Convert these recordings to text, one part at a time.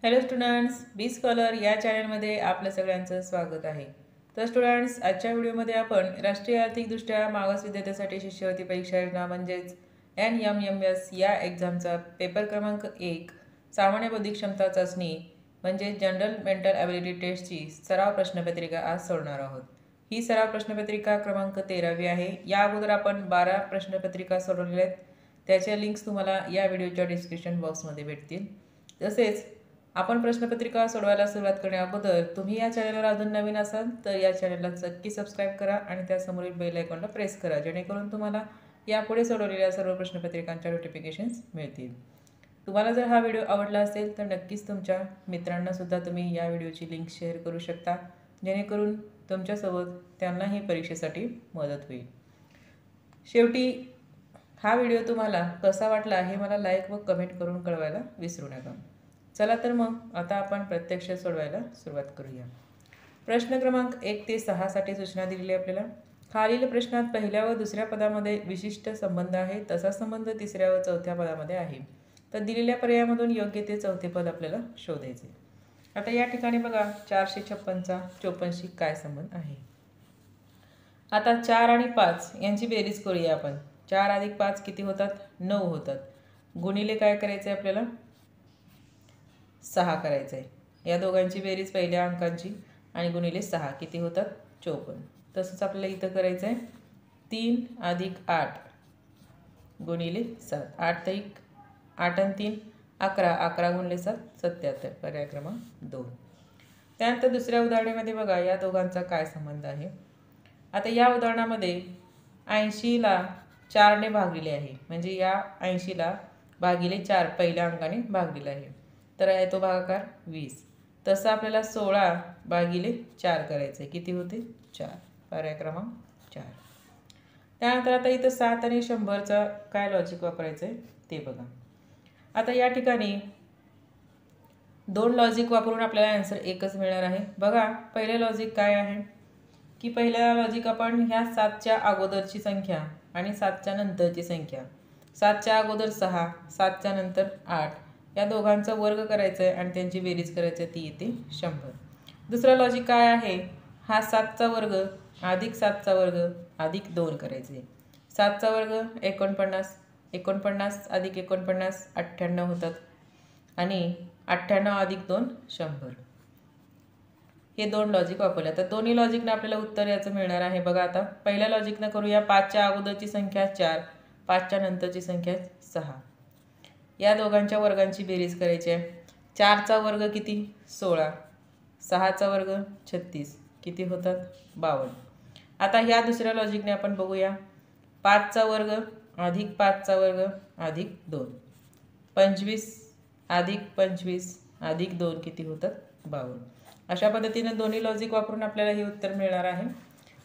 Hello students, बी scholar या चॅनलमध्ये आपलं सगळ्यांचं स्वागत आहे. तर स्टुडंट्स, आजच्या व्हिडिओमध्ये आपण राष्ट्रीय आर्थिकदृष्ट्या मागास विद्यार्थ्यासाठी शिष्यवृत्ती परीक्षा योजना म्हणजेच NMMS या एक्झामचा पेपर क्रमांक 1 सामान्य बौद्धिक क्षमता चाचणी म्हणजे जनरल मेंटल ॲबिलिटी टेस्टची सराव प्रश्नपत्रिका आज सोडणार आहोत. ही सराव प्रश्नपत्रिका क्रमांक 13वी आहे. या अगोदर आपण 12 प्रश्नपत्रिका सोडवलेल्या आहेत. त्याच्या लिंक्स तुम्हाला या व्हिडिओच्या डिस्क्रिप्शन बॉक्समध्ये भेटतील. तसेच आपण प्रश्नपत्रिका सोडवायला सुरुवात करण्या अगोदर तुम्ही या चॅनलवर अजून नवीन असाल तर या चॅनलला नक्की सबस्क्राईब करा आणि त्यासमोरील बेल आयकॉनला प्रेस करा, जेणेकरून तुम्हाला यापुढे सोडवलेल्या सर्व प्रश्नपत्रिकांच्या नोटिफिकेशन्स मिळतील. तुम्हाला जर हा व्हिडिओ आवडला असेल तर नक्कीच तुमच्या मित्रांनासुद्धा तुम्ही या व्हिडिओची लिंक शेअर करू शकता, जेणेकरून तुमच्यासोबत त्यांनाही परीक्षेसाठी मदत होईल. शेवटी हा व्हिडिओ तुम्हाला कसा वाटला हे मला लाईक व कमेंट करून कळवायला विसरू नका. चला तर मग आता आपण प्रत्यक्ष सोडवायला सुरुवात करूया. प्रश्न क्रमांक 1 ते 6 साठी सूचना दिलेली आपल्याला. खालील प्रश्नात पहिल्या व दुसऱ्या पदामध्ये विशिष्ट संबंध आहे, तसा संबंध तिसऱ्या व चौथ्या पदामध्ये आहे. तर दिलेल्या पर्यायामधून योग्य ते चौथे पद आपल्याला शोधायचे. आता या ठिकाणी बघा 456चा 54शी काय संबंध आहे. आता 4 आणि 5 यांची बेरीज करूया आपण. 4 अधिक 5 किती होतात? 9 होतात. गुणिले काय करायचे आपल्याला? 6 करायचं आहे. या दोघांची बेरीज पहिल्या अंकांची आणि गुणिले 6 किती होतात? 54. तसंच आपल्याला इथं करायचं आहे 3 अधिक 8 गुणिले 7. 8 आणि 3 11. 11 गुणिले 7 77. पर्याय क्रमांक 2. त्यानंतर दुसऱ्या उदाहरणामध्ये बघा या दोघांचा काय संबंध आहे. आता या उदाहरणामध्ये 80ला 4ने भागलेले आहे, म्हणजे या 80ला भागिले 4 पहिल्या अंकाने भागलेला आहे, तर आहे तो भागाकार 20. तसं आपल्याला 16 भागिले 4 करायचं आहे. किती होते? 4. पर्याय क्रमांक 4. त्यानंतर आता इथं 7 आणि 100चा काय लॉजिक वापरायचं आहे ते बघा. आता या ठिकाणी 2 लॉजिक वापरून आपल्याला आन्सर एकच मिळणार आहे. बघा पहिलं लॉजिक काय आहे की पहिल्या लॉजिक आपण ह्या 7च्या अगोदरची संख्या आणि 7च्या नंतरची संख्या, 7च्या अगोदर 6, 7च्या नंतर 8 या दोघांचा वर्ग करायचा आहे आणि त्यांची बेरीज करायची आहे, ती येते 100. दुसरा लॉजिक काय आहे? हा 7चा वर्ग अधिक 7चा वर्ग अधिक 2 करायचे. 7चा वर्ग 49, 49 अधिक 49 98 होतात आणि 98 अधिक 2 100. हे 2 लॉजिक वापरले. तर दोन्ही लॉजिकनं आपल्याला उत्तर याचं मिळणार आहे. बघा आता पहिल्या लॉजिकनं करूया. 5च्या अगोदरची संख्या 4, 5च्या नंतरची संख्या 6. या दोघांच्या वर्गांची बेरीज करायची आहे. 4चा वर्ग किती? 16. 6चा वर्ग 36. किती होतात? 52. आता ह्या दुसऱ्या लॉजिकने आपण बघूया. 5चा वर्ग अधिक 5चा वर्ग अधिक 2. 25 अधिक 25 अधिक 2 किती होतात? 52. अशा पद्धतीने दोन्ही लॉजिक वापरून आपल्याला हे उत्तर मिळणार आहे.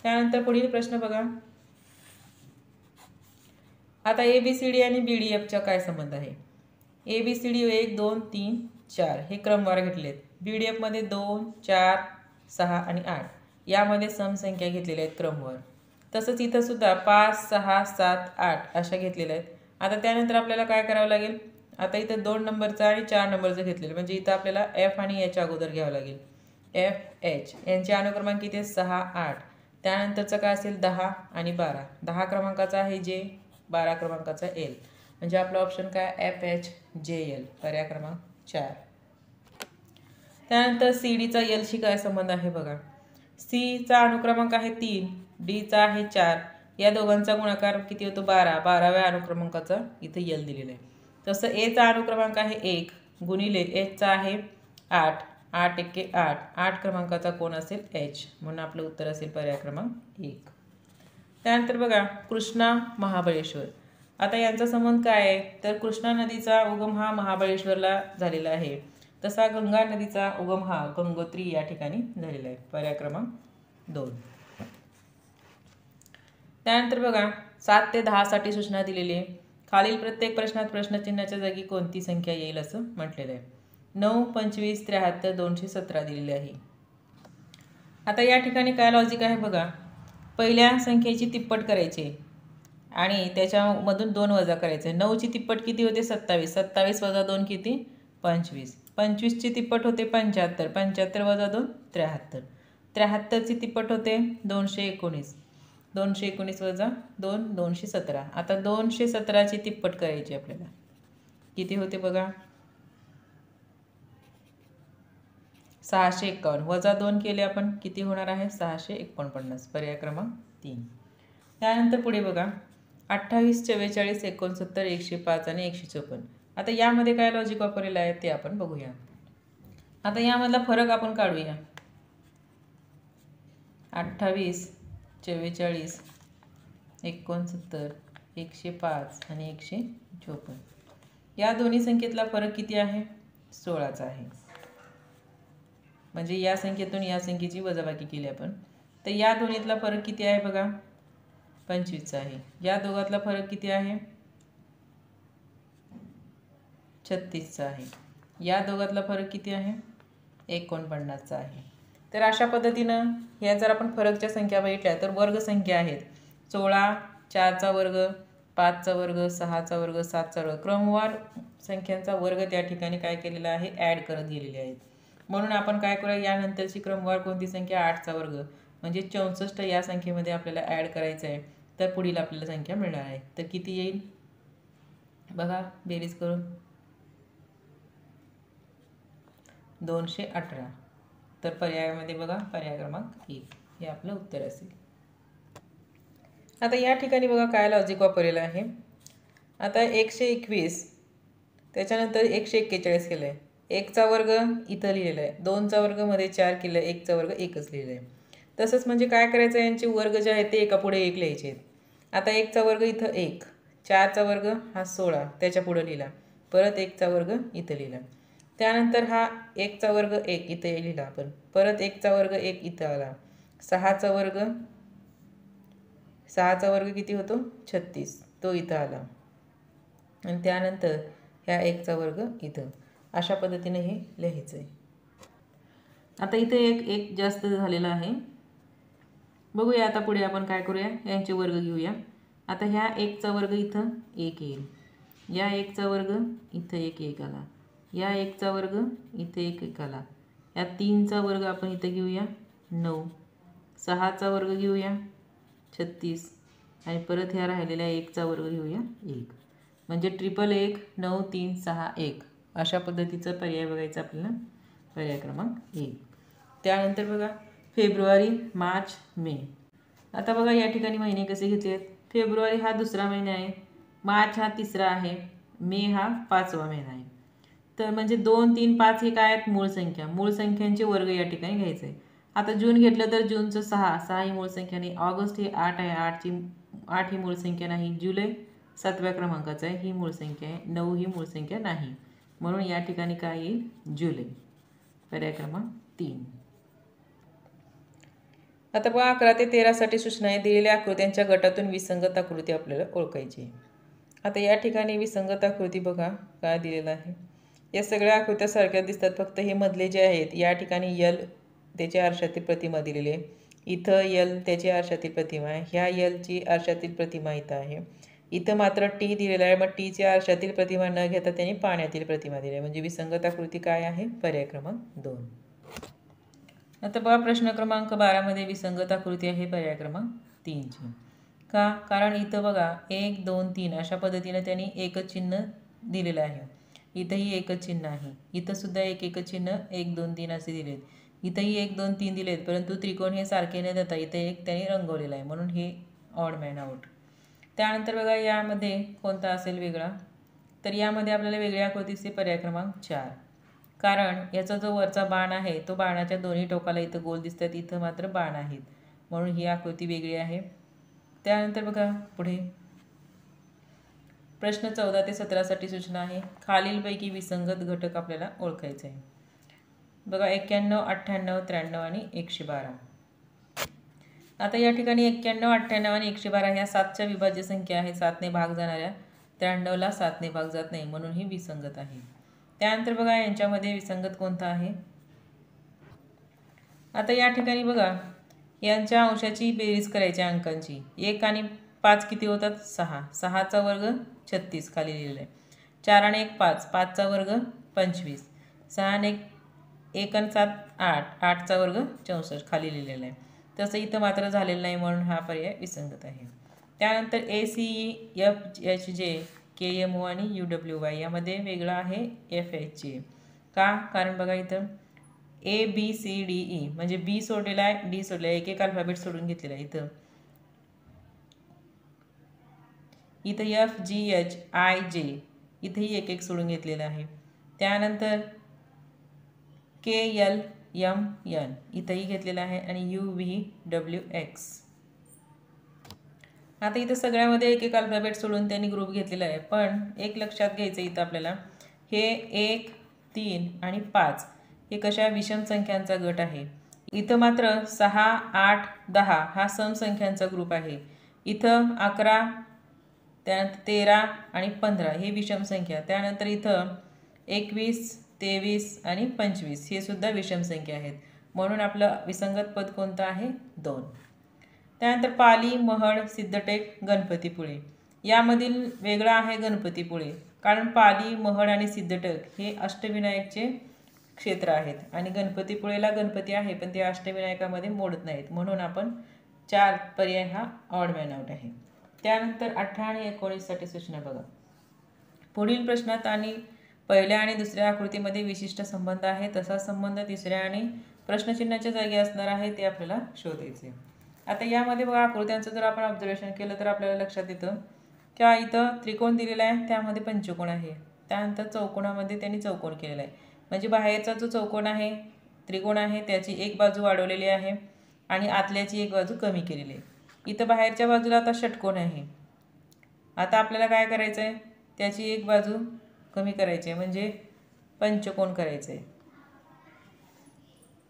त्यानंतर पुढील प्रश्न बघा. आता ABCD आणि BDFचा काय संबंध आहे? ABCD 1 2 3 4 हे क्रमवार घेतले आहेत. BDFमध्ये 2 4 6 आणि 8 यामध्ये समसंख्या घेतलेल्या आहेत क्रमवार. तसंच इथं सुद्धा 5 6 7 8 अशा घेतलेल्या आहेत. आता त्यानंतर आपल्याला काय करावं लागेल? आता इथं 2 नंबरचं आणि 4 नंबरचं घेतलेलं, म्हणजे इथं आपल्याला F आणि H अगोदर घ्यावं लागेल. F H यांचे अनुक्रमांक किती? 6 8. त्यानंतरचं काय असेल? 10 आणि 12. 10 क्रमांकाचा आहे J, 12 क्रमांकाचा L, म्हणजे आपला ऑप्शन काय? FHJL. पर्याय क्रमांक 4. त्यानंतर CDचा Lशी काय संबंध आहे बघा. Cचा अनुक्रमांक आहे 3, Dचा आहे 4. या दोघांचा गुणाकार किती होतो? 12. 12व्या अनुक्रमांकाचा इथे L दिलेला आहे. तसं Aचा अनुक्रमांक आहे 1 गुणिले Hचा आहे 8. 8 1 8. 8 क्रमांकाचा कोण असेल? H, म्हणून आपलं उत्तर असेल पर्याय क्रमांक 1. त्यानंतर बघा कृष्णा महाबळेश्वर. आता यांचा संबंध काय आहे? तर कृष्णा नदीचा उगम हा महाबळेश्वरला झालेला आहे, तसा गंगा नदीचा उगम हा गंगोत्री या ठिकाणी झालेला आहे. पर्याय क्रमांक 2. त्यानंतर बघा 7 ते 10 साठी सूचना दिलेली आहे. खालील प्रत्येक प्रश्नात प्रश्नचिन्हाच्या जागी कोणती संख्या येईल असं म्हटलेलं आहे. 9 25 73 217 दिलेली आहे. आता या ठिकाणी काय लॉजिक आहे बघा. पहिल्या संख्येची तिप्पट करायची आणि त्याच्यामधून 2 वजा करायचे. 9ची तिप्पट किती होते? 27. 27 वजा 2 किती? 25. 25ची तिप्पट होते 75, 75 वजा 2 73, 73ची तिप्पट होते 219, 219 वजा 2 217. आता 217ची तिप्पट करायची आपल्याला. किती होते बघा, 651 वजा 2 केले आपण, किती होणार आहे 649. पर्याय क्रमांक 3. त्यानंतर पुढे बघा 28, 44, 69, 105 आणि 154. आता यामध्ये काय लॉजिक वापरलेलं आहे ते आपण बघूया. आता यामधला फरक आपण काढूया. 28, 44, 69, 105 आणि 154. या दोन्ही संख्येतला फरक किती आहे, 16चा आहे. म्हणजे या संख्येतून या संख्येची वजाबाकी केली आपण, तर या दोन्हीतला फरक किती आहे बघा, 25चा आहे. या दोघातला फरक किती आहे, 36चा आहे. या दोघातला फरक किती आहे, 49चा आहे. तर अशा पद्धतीनं ह्या जर आपण फरकच्या संख्या बघितल्या तर वर्ग संख्या आहेत 16, 4चा वर्ग, 5चा वर्ग, 6चा वर्ग, 7चा वर्ग. क्रमवार संख्यांचा वर्ग त्या ठिकाणी काय केलेला आहे, ॲड करत गेलेले आहेत. म्हणून आपण काय करूया, यानंतरची क्रमवार कोणती संख्या, 8चा वर्ग म्हणजे 64 या संख्येमध्ये आपल्याला ॲड करायचं आहे. तर पुढील आपल्याला संख्या मिळणार आहे. तर किती येईल बघा, बेरीज करून 218. तर पर्यायामध्ये बघा पर्याय क्रमांक 1 हे आपलं उत्तर असेल. आता या ठिकाणी बघा काय लॉजिक वापरलेलं आहे. आता 121 त्याच्यानंतर 141 केलं आहे. 1चा वर्ग इथं लिहिलेला आहे, 2चा वर्ग मध्ये 4 केलं आहे, 1चा वर्ग 1च लिहिलं आहे. तसंच म्हणजे काय करायचं, यांचे वर्ग जे आहेत ते एका पुढे 1 लिहायचे आहेत. आता 1चा वर्ग इथं 1, 4चा वर्ग हा 16 त्याच्या पुढं लिहिला, परत 1चा वर्ग इथं लिहिला. त्यानंतर हा 1चा वर्ग 1 इथे लिहिला आपण, परत 1चा वर्ग 1 इथं आला. 6चा वर्ग किती होतो, 36 तो इथं आला. आणि त्यानंतर ह्या 1चा वर्ग इथं. अशा पद्धतीने हे लिहायचं आहे. आता इथे एक जास्त झालेला आहे. बघूया आता पुढे आपण काय करूया, यांचे वर्ग घेऊया. आता ह्या 1चा वर्ग इथं 1 येईल, या 1चा वर्ग इथं 1 आला, या 1चा वर्ग इथे 1 आला, या 3चा वर्ग आपण इथं घेऊया 9, 6चा वर्ग घेऊया 36 आणि परत ह्या राहिलेल्या 1चा वर्ग घेऊया 1. म्हणजे 111, 9, 3, 6, 1 अशा पद्धतीचा पर्याय बघायचा आपल्याला, पर्याय क्रमांक 1. त्यानंतर बघा फेब्रुवारी, मार्च, मे. आता बघा या ठिकाणी महिने कसे घेतले आहेत. फेब्रुवारी हा 2रा महिना आहे, मार्च हा 3रा आहे, मे हा 5वा महिना आहे. तर म्हणजे 2, 3, 5 हे काय आहेत, मूळ संख्या. मूळ संख्यांचे वर्ग या ठिकाणी घ्यायचे आहे. आता जून घेतलं तर जूनचं 6 ही मूळ संख्या नाही, ऑगस्ट हे 8 आहे, 8 ही मूळ संख्या नाही, जुलै 7व्या क्रमांकाचा आहे, ही मूळ संख्या आहे, 9 ही मूळ संख्या नाही. म्हणून या ठिकाणी काय येईल, जुलै. पर्याय क्रमांक 3. आता बघा 11 ते 13साठी सूचना आहे. दिलेल्या आकृत्यांच्या गटातून विसंगत आकृती आपल्याला ओळखायची आहे. आता या ठिकाणी विसंगत आकृती बघा काय दिलेलं आहे. या सगळ्या आकृत्या सारख्या दिसतात, फक्त हे मधले जे आहेत या ठिकाणी यल त्याच्या आरशातील प्रतिमा दिलेली आहे, इथं यल त्याची आरशातील प्रतिमा आहे, ह्या यलची आरशातील प्रतिमा इथं आहे, इथं मात्र टी दिलेला आहे. मग टीची आरशातील प्रतिमा न घेता त्यांनी पाण्यातील प्रतिमा दिली आहे. म्हणजे विसंगत आकृती काय आहे, पर्याय क्रमांक 2. आता बघा प्रश्न क्रमांक 12मध्ये विसंगत आकृती आहे पर्याय क्रमांक 3ची. का, कारण इथं बघा 1, 2, 3 अशा पद्धतीने त्यांनी एकच चिन्ह दिलेलं आहे. इथंही एकच चिन्ह आहे, इथं सुद्धा एकच चिन्ह 1, 2, 3 असे दिलेत, इथंही 1, 2, 3 दिलेत, परंतु त्रिकोण हे सारखे न देता इथे एक त्यांनी रंगवलेला आहे, म्हणून हे ऑड मॅन आउट. त्यानंतर बघा यामध्ये कोणता असेल वेगळा, तर यामध्ये आपल्याला वेगळ्या आकृतीचे पर्याय क्रमांक 4. कारण याचा जो वरचा बाण आहे तो बाणाच्या दोन्ही टोकाला इथं गोल दिसतात, इथं मात्र बाण आहेत, म्हणून ही आकृती वेगळी आहे. त्यानंतर बघा पुढे प्रश्न 14 ते 17साठी सूचना आहे. खालीलपैकी विसंगत घटक आपल्याला ओळखायचे आहे. बघा 91, 98, 93 आणि 112. आता या ठिकाणी 91, 98 आणि 112 ह्या 7च्या विभाज्य संख्या आहेत, 7ने भाग जाणाऱ्या. 93ला 7ने भाग जात नाही, म्हणून ही विसंगत आहे. त्यानंतर बघा यांच्यामध्ये विसंगत कोणता आहे. आता या ठिकाणी बघा यांच्या अंशाची बेरीज करायची अंकांची. 1 आणि 5 किती होतात, 6, 6चा वर्ग 36 खाली लिहिलेला आहे. 4 आणि 1 5, 5चा वर्ग 25, 6 आणि 1 आणि 7 8, 8चा वर्ग 64 खाली लिहिलेला आहे. तसं इथं मात्र झालेलं नाही म्हणून हा पर्याय विसंगत आहे. त्यानंतर ACEFHJ KMO आणि UWY यामध्ये वेगळा आहे FHJ. का? कारण बघा इथं ABCDE म्हणजे B सोडलेला आहे, D सोडलेला आहे, एक अल्फाबेट सोडून घेतलेला आहे. इथं FGHIJ इथंही एक सोडून घेतलेलं आहे. त्यानंतर KLMN इथंही घेतलेलं आहे आणि UVWX. आता इथं सगळ्यामध्ये एक अल्फाबेट सोडून त्यांनी ग्रुप घेतलेला आहे. पण एक लक्षात घ्यायचं इथं आपल्याला, हे 1, 3 आणि 5 हे कशा विषम संख्यांचा गट आहे. इथं मात्र 6, 8, 10 हा समसंख्यांचा ग्रुप आहे. इथं 11, त्यानंतर 13 आणि 15 हे विषम संख्या. त्यानंतर इथं 21, 23 आणि 25 हे सुद्धा विषम संख्या आहेत. म्हणून आपलं विसंगत पद कोणतं आहे? 2. त्यानंतर पाली, महड, सिद्धटेक, गणपतीपुळे यामधील वेगळा आहे गणपतीपुळे. कारण पाली, महड आणि सिद्धटेक हे अष्टविनायकचे क्षेत्र आहेत आणि गणपतीपुळेला गणपती आहे पण ते अष्टविनायकामध्ये मोडत नाहीत. म्हणून आपण 4 पर्याय हा ऑड मॅन आउट आहे. त्यानंतर 18 आणि 19 साठी सूचना बघा. पुढील प्रश्नात आणि पहिल्या आणि दुसऱ्या आकृतीमध्ये विशिष्ट संबंध आहे, तसा संबंध तिसऱ्या आणि प्रश्नचिन्हाच्या जागी असणार आहे ते आपल्याला शोधायचे. आता यामध्ये बघा आकृत्यांचं जर आपण ऑब्झर्वेशन केलं तर आपल्याला लक्षात येतं की इथं त्रिकोण दिलेला आहे, त्यामध्ये पंचकोन आहे. त्यानंतर चौकोनामध्ये त्यांनी चौकोन केलेला आहे. म्हणजे बाहेरचा जो चौकोन आहे, त्रिकोण आहे, त्याची एक बाजू वाढवलेली आहे आणि आतल्याची एक बाजू कमी केलेली आहे. इथं बाहेरच्या बाजूला आता षटकोन आहे. आता आपल्याला काय करायचं आहे, त्याची एक बाजू कमी करायची आहे म्हणजे पंचकोन करायचं आहे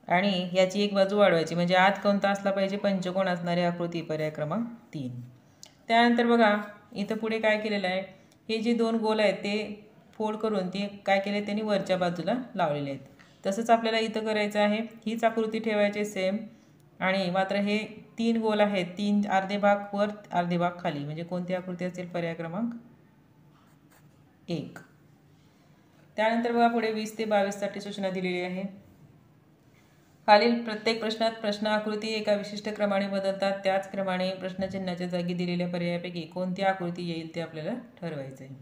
आणि याची एक बाजू वाढवायची म्हणजे आत कोणता असला पाहिजे? पंचकोन असणारी आकृती पर्याय क्रमांक 3. त्यानंतर बघा इथं पुढे काय केलेलं आहे, हे जे 2 गोल आहेत ते फोल्ड करून ते काय केले त्यांनी वरच्या बाजूला लावलेले आहेत. तसंच आपल्याला इथं करायचं आहे, हीच आकृती ठेवायची सेम आणि मात्र हे 3 गोल आहेत, 3 अर्धे भाग वर अर्धे भाग खाली. म्हणजे कोणती आकृती असेल? पर्याय क्रमांक 1. त्यानंतर बघा पुढे 20 ते 22 साठी सूचना दिलेली आहे. खालील प्रत्येक प्रश्नात प्रश्न आकृती एका विशिष्ट क्रमाने बदलतात. त्याच क्रमाने प्रश्नचिन्हाच्या जागी दिलेल्या पर्यायापैकी कोणती आकृती येईल ते आपल्याला ठरवायचं आहे.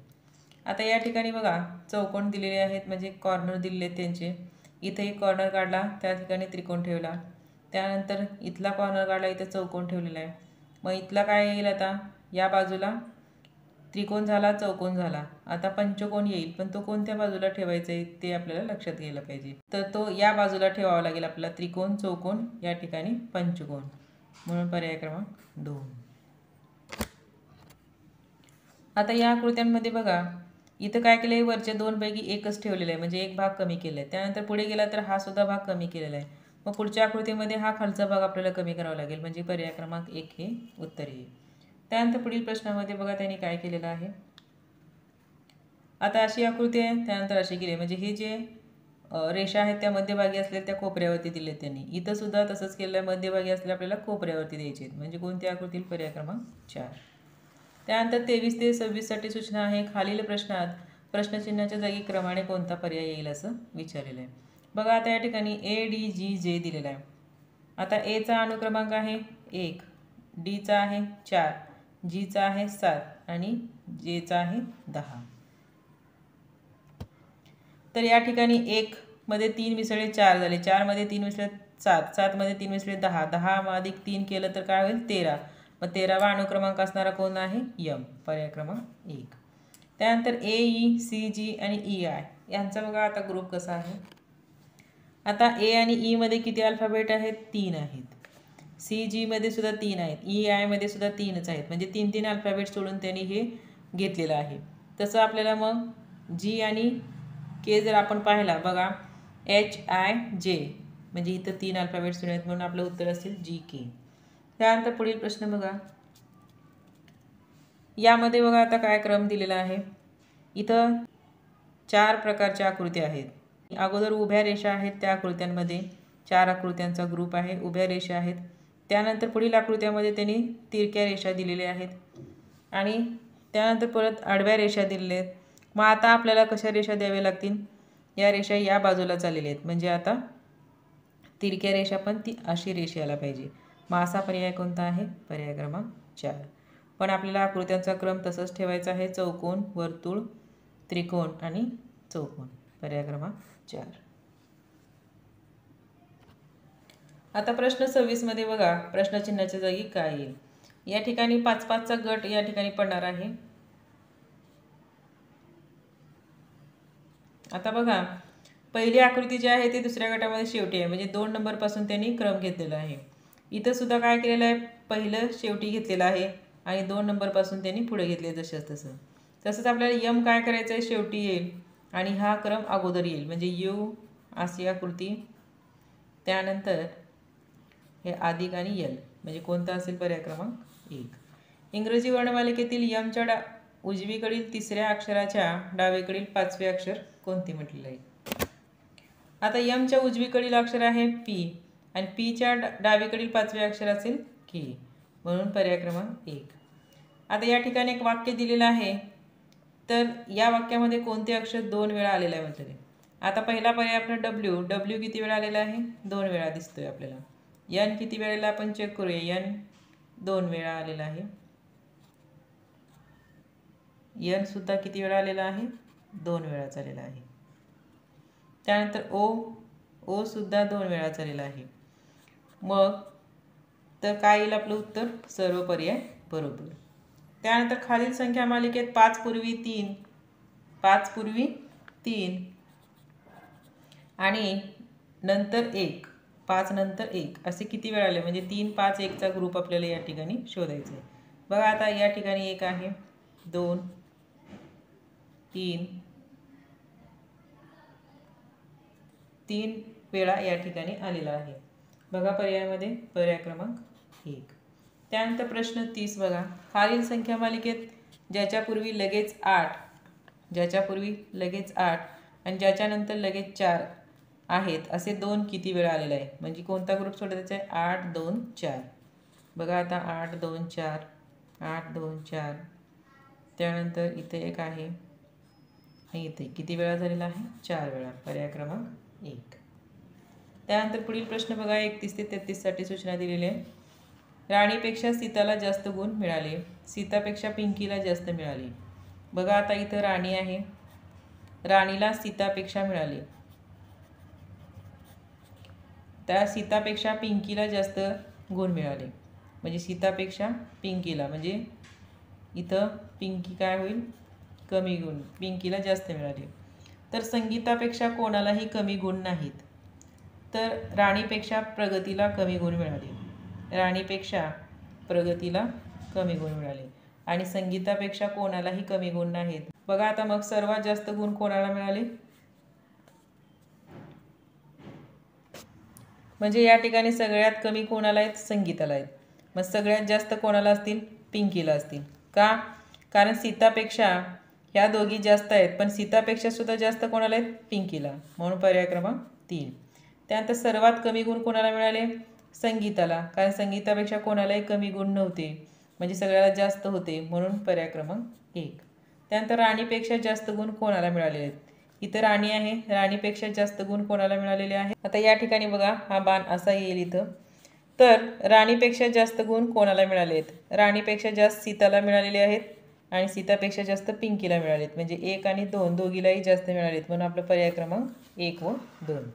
आता या ठिकाणी बघा चौकोन दिलेले आहेत म्हणजे कॉर्नर दिलेले आहेत त्यांचे. इथे एक कॉर्नर काढला, त्या ठिकाणी त्रिकोण ठेवला. त्यानंतर इथला कॉर्नर काढला, इथं चौकोन ठेवलेला आहे. मग इथला काय येईल? आता या बाजूला त्रिकोण झाला, चौकोन झाला. आता पंचकोन येईल, पण तो कोणत्या बाजूला ठेवायचा आहे ते आपल्याला लक्षात घ्यायला पाहिजे. तर तो या बाजूला ठेवावा लागेल आपल्याला. त्रिकोण, चौकोन, या ठिकाणी पंचकोन. म्हणून पर्याय क्रमांक 2. आता या आकृत्यांमध्ये बघा इथं काय केलं आहे, वरच्या 2 पैकी एकच ठेवलेला आहे म्हणजे एक भाग कमी केला आहे. त्यानंतर पुढे गेला तर हा सुद्धा भाग कमी केलेला आहे. मग पुढच्या आकृतीमध्ये हा खालचा भाग आपल्याला कमी करावा लागेल म्हणजे पर्याय क्रमांक 1 हे उत्तर येईल. त्यानंतर पुढील प्रश्नामध्ये बघा त्यांनी काय केलेलं आहे. आता अशी आकृती आहे, त्यानंतर अशी केली म्हणजे हे जे रेषा आहेत त्या मध्यभागी असलेल्या त्या कोपऱ्यावरती दिले त्यांनी. इथं सुद्धा तसंच केलेलं आहे, मध्यभागी असलेल्या आपल्याला कोपऱ्यावरती द्यायचे आहेत. म्हणजे कोणत्या आकृतीत? पर्याय क्रमांक 4. त्यानंतर 23 ते 26 साठी सूचना आहे. खालील प्रश्नात प्रश्नचिन्हाच्या जागी क्रमाने कोणता पर्याय येईल असं विचारलेलं आहे. बघा आता या ठिकाणी ADGJ दिलेला आहे. आता Aचा अनुक्रमांक आहे 1, Dचा आहे 4, Gचा आहे 7 आणि Jचा आहे 10. तर या ठिकाणी 1 मध्ये 3 मिसळले 4 झाले, 4 मध्ये 3 मिसळले 7, 7 मध्ये 3 मिसळले 10, 10 अधिक 3 केलं तर काय होईल? 13. मग 13वा अनुक्रमांक असणारा कोण आहे? M. पर्याय क्रमांक 1. त्यानंतर AECG आणि EI यांचा बघा आता ग्रुप कसा आहे. आता A आणि E मध्ये किती अल्फाबेट आहेत? 3 आहेत. CG मध्ये सुद्धा 3 आहेत. EI मध्ये सुद्धा 3च आहेत. म्हणजे 3 अल्फाबेट सोडून त्यांनी हे घेतलेलं आहे. तसं आपल्याला मग G आणि K जर आपण पाहिला बघा HIJ म्हणजे इथं 3 अल्फाबेट सोडून आहेत म्हणून आपलं उत्तर असेल GK. त्यानंतर पुढील प्रश्न बघा. यामध्ये बघा आता काय क्रम दिलेला आहे. इथं 4 प्रकारच्या आकृत्या आहेत. अगोदर उभ्या रेषा आहेत, त्या आकृत्यांमध्ये 4 आकृत्यांचा ग्रुप आहे. उभ्या रेषा आहेत. त्यानंतर पुढील आकृत्यामध्ये त्यांनी तिरक्या रेषा दिलेल्या आहेत आणि त्यानंतर परत आडव्या रेषा दिलेल्या आहेत. मग आता आपल्याला कशा रेषा द्याव्या लागतील? या रेषा या बाजूला चाललेल्या आहेत, म्हणजे आता तिरक्या रेषा पण ती अशी रेषा यायला पाहिजे. मग असा पर्याय कोणता आहे? पर्याय क्रमांक 4. पण आपल्याला आकृत्यांचा क्रम तसंच ठेवायचा आहे. चौकोन, वर्तुळ, त्रिकोण आणि चौकोन. पर्याय क्रमांक 4. आता प्रश्न 26 मध्ये बघा, प्रश्नचिन्हाच्या जागी काय येईल? या ठिकाणी 5-5चा गट या ठिकाणी पडणार आहे. आता बघा, पहिली आकृती जी आहे ती दुसऱ्या गटामध्ये शेवटी आहे, म्हणजे 2 नंबरपासून त्यांनी क्रम घेतलेला आहे. इथं सुद्धा काय केलेलं आहे? पहिलं शेवटी घेतलेलं आहे आणि 2 नंबरपासून त्यांनी पुढे घेतले जसंच तसं. तसंच आपल्याला यम काय करायचं आहे? शेवटी येईल आणि हा क्रम अगोदर येईल, म्हणजे यू अशी आकृती, त्यानंतर हे अधिक आणि यल, म्हणजे कोणता असेल? पर्याय क्रमांक 1. इंग्रजी वर्णमालिकेतील यमच्या उजवीकडील तिसऱ्या अक्षराच्या डावीकडील 5वे अक्षर कोणते म्हटलेलं आहे? आता यमच्या उजवीकडील अक्षर आहे पी आणि पीच्या डावीकडील 5वे अक्षर असेल के, म्हणून पर्याय क्रमांक 1. आता या ठिकाणी एक वाक्य दिलेलं आहे, तर या वाक्यामध्ये कोणते अक्षर 2 वेळा आलेलं आहे म्हटलेलं आहे. आता पहिला पर्याय आपला डब्ल्यू. डब्ल्यू किती वेळा आलेला आहे? 2 वेळा दिसतोय आपल्याला. यन किती वेळेला आपण चेक करूया. यन 2 वेळा आलेला आहे. यन सुद्धा किती वेळा आलेला आहे? 2 वेळा आलेला आहे. त्यानंतर ओ. ओ सुद्धा 2 वेळा आलेला आहे. मग तर काय येईल आपलं उत्तर? सर्व पर्याय बरोबर. त्यानंतर खालील संख्या मालिकेत 5 पूर्वी 3, 5 पूर्वी 3 आणि नंतर 1, 5 नंतर 1 असे किती वेळा आले? म्हणजे 3, 5, 1चा ग्रुप आपल्याला या ठिकाणी शोधायचा आहे. बघा, आता या ठिकाणी 1 आहे, 2, 3, 3 वेळा या ठिकाणी आलेला आहे. बघा पर्यायामध्ये पर्याय क्रमांक 1. त्यानंतर प्रश्न 30 बघा, खालील संख्या मालिकेत ज्याच्यापूर्वी लगेच 8, ज्याच्यापूर्वी लगेच 8 आणि ज्याच्यानंतर लगेच 4 आहेत असे 2 किती वेळा आलेला आहे? म्हणजे कोणता ग्रुप सोडायचा आहे? 8, 2, 4. बघा आता 8, 2, 4, 8, 2, 4. त्यानंतर इथे एक आहे आणि इथे किती वेळा झालेला आहे? 4 वेळा. पर्याय क्रमांक 1. त्यानंतर पुढील प्रश्न बघा, 31 ते 33 साठी सूचना दिलेली आहे. राणीपेक्षा सीताला जास्त गुण मिळाले, सीतापेक्षा पिंकीला जास्त मिळाले. बघा आता इथं राणी आहे, राणीला सीतापेक्षा मिळाले, त्या सीतापेक्षा पिंकीला जास्त गुण मिळाले, म्हणजे सीतापेक्षा पिंकीला, म्हणजे इथं पिंकी काय होईल? कमी गुण, पिंकीला जास्त मिळाले. तर संगीतापेक्षा कोणालाही कमी गुण नाहीत, तर राणीपेक्षा प्रगतीला कमी गुण मिळाले, राणीपेक्षा प्रगतीला कमी गुण मिळाले आणि संगीतापेक्षा कोणालाही कमी गुण नाहीत. बघा आता मग सर्वात जास्त गुण कोणाला मिळाले? म्हणजे या ठिकाणी सगळ्यात कमी कोणाला आहेत? संगीताला आहेत. मग सगळ्यात जास्त कोणाला असतील? पिंकीला असतील. का? कारण सीतापेक्षा ह्या दोघी जास्त आहेत, पण सीतापेक्षा सुद्धा जास्त कोणाला आहेत? पिंकीला, म्हणून पर्याय क्रमांक 3. त्यानंतर सर्वात कमी गुण कोणाला मिळाले? संगीताला, कारण संगीतापेक्षा कोणालाही कमी गुण नव्हते, म्हणजे सगळ्याला जास्त होते, म्हणून पर्याय क्रमांक 1. त्यानंतर राणीपेक्षा जास्त गुण कोणाला मिळालेले आहेत? इथं राणी आहे, राणीपेक्षा जास्त गुण कोणाला मिळालेले आहेत? आता या ठिकाणी बघा, हा बाण असा येईल इथं. तर राणीपेक्षा जास्त गुण कोणाला मिळाले आहेत? राणीपेक्षा जास्त सीताला मिळालेले आहेत आणि सीतापेक्षा जास्त पिंकीला मिळालेत, म्हणजे 1 आणि 2 दोघीलाही जास्त मिळालेत, म्हणून आपलं पर्याय क्रमांक 1 व 2.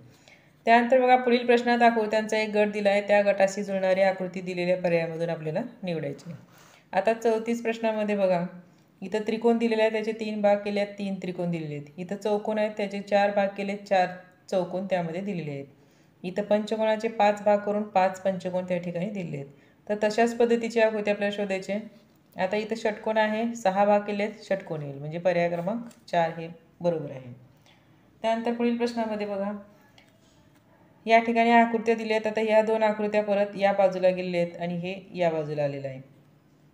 त्यानंतर बघा, पुढील प्रश्नात आकृत्यांचा एक गट दिला आहे, त्या गटाशी जुळणारी आकृती दिलेल्या पर्यायामधून आपल्याला निवडायची. आता 34 प्रश्नामध्ये बघा, इथं त्रिकोण दिलेले आहे, त्याचे 3 भाग केले आहेत, 3 त्रिकोण दिलेले आहेत. इथं चौकोन आहेत, त्याचे 4 भाग केले, 4 चौकोन त्यामध्ये दिलेले आहेत. इथं पंचकोणाचे 5 भाग करून 5 पंचकोन त्या ठिकाणी दिलेले आहेत. तर तशाच पद्धतीची आकृती आपल्याला शोधायची आहे. आता इथं षटकोन आहे, 6 भाग केले आहेत, षटकोन येईल, म्हणजे पर्याय क्रमांक 4 हे बरोबर आहे. त्यानंतर पुढील प्रश्नामध्ये बघा, या ठिकाणी आकृत्या दिल्या आहेत. आता ह्या 2 आकृत्या परत या बाजूला गेलेल्या आहेत आणि हे या बाजूला आलेलं आहे.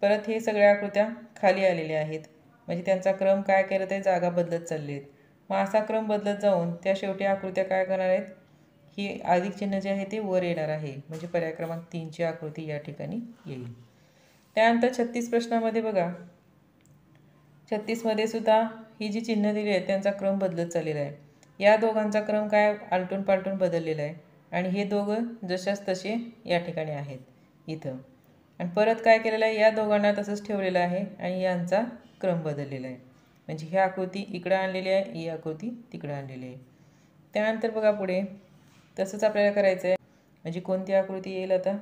परत हे सगळ्या आकृत्या खाली आलेल्या आहेत, म्हणजे त्यांचा क्रम काय करत आहे? जागा बदलत चालले आहेत. मग असा क्रम बदलत जाऊन त्या शेवटी आकृत्या काय करणार आहेत? ही अधिक चिन्ह जे आहे ते वर येणार आहे, म्हणजे पर्याय क्रमांक 3ची आकृती या ठिकाणी येईल. त्यानंतर 36 प्रश्नामध्ये बघा, 36 मध्ये सुद्धा ही जी चिन्ह दिली आहेत त्यांचा क्रम बदलत चाललेला आहे. या दोघांचा क्रम काय आलटून पालटून बदललेला आहे आणि हे दोघं जशाच तसे या ठिकाणी आहेत इथं. आणि परत काय केलेलं आहे, या दोघांना तसंच ठेवलेलं आहे आणि यांचा क्रम बदललेला आहे. म्हणजे ही आकृती इकडं आणलेली आहे, ही आकृती तिकडं आणलेली आहे. त्यानंतर बघा पुढे तसंच आपल्याला करायचं आहे. म्हणजे कोणती आकृती येईल आता,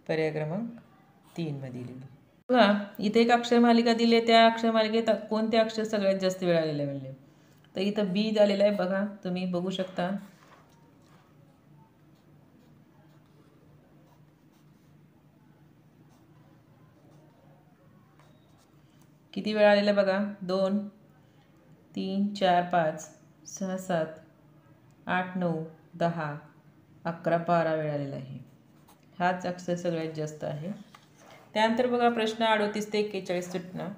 पर्याय क्रमांक 3 मध्ये लिहिली. बघा इथे एक अक्षरमालिका दिली आहे, त्या अक्षरमालिकेत कोणते अक्षर सगळ्यात जास्त वेळ आलेले आहे म्हणले. तर इथं बी झालेलं आहे. बघा तुम्ही बघू शकता. किती वेळ आलेला बघा, 2 3 4 5 6 7 8 9 10 11 12 वेळ आलेला आहे. हाच अक्षर सगळ्यात जास्त आहे. त्यानंतर बघा प्रश्न 38 ते 41 सुटना.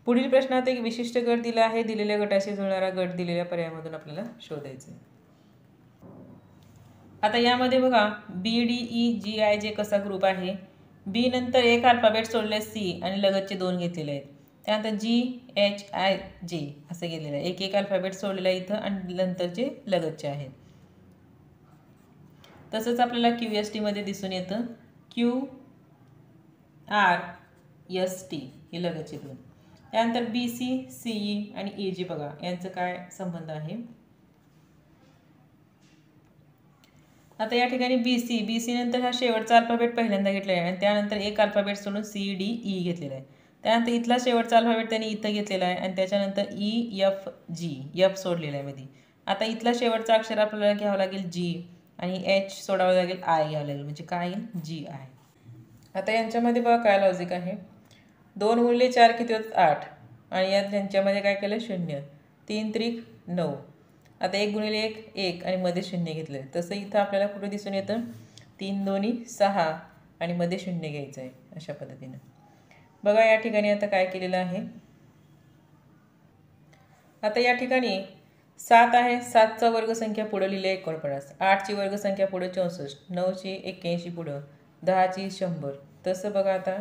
पुढील प्रश्नात एक विशिष्ट गट दिला आहे. दिलेल्या गटाशी जुळणारा गट दिलेल्या पर्यायामधून आपल्याला शोधायचे. आता यामध्ये बघा BDEGIJ कसा ग्रुप आहे. बी नंतर एक अल्फाबेट सोडले सी आणि लगतचे 2 घेतलेले आहेत. त्यानंतर GHIJ असं गेलेलं आहे. एक अल्फाबेट सोडलेला आहे इथं आणि नंतरचे लगतचे आहेत. तसंच आपल्याला QST मध्ये दिसून येतं. QRST हे लगतचे 2. त्यानंतर BC CE आणि EG बघा यांचं काय संबंध आहे. आता या ठिकाणी BC नंतर हा शेवटचा अल्फाबेट पहिल्यांदा घेतलेला आहे आणि त्यानंतर एक अल्फाबेट सोडून CDE घेतलेला आहे. त्यानंतर इथला शेवटचा अल्फाबेट त्यांनी इथं घेतलेला आहे आणि त्याच्यानंतर EFG F सोडलेला आहे मध्ये. आता इथला शेवटचा अक्षर आपल्याला घ्यावं लागेल G आणि H सोडावं लागेल I घ्यावं लागेल. म्हणजे काय येईल, GI. आता यांच्यामध्ये बघा काय लॉजिक आहे. 2 गुणिले 4 किती होतात 8 आणि यात यांच्यामध्ये काय केलं 0. 3 त्रिक 9. आता 1 गुणिले 1 आणि मध्ये 0 घेतलं. तसं इथं आपल्याला कुठे दिसून येतं 3 दोन्ही 6 आणि मध्ये 0 घ्यायचं आहे. अशा पद्धतीनं बघा या ठिकाणी आता काय केलेलं आहे. आता या ठिकाणी 7 आहे. 7चा वर्गसंख्या पुढं लिहिली आहे 49. 8ची वर्गसंख्या पुढं 64. 9ची 81 पुढं. 10ची 100. तसं बघा आता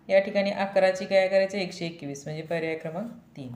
या ठिकाणी 11ची काय करायचं 121 म्हणजे पर्याय क्रमांक 3.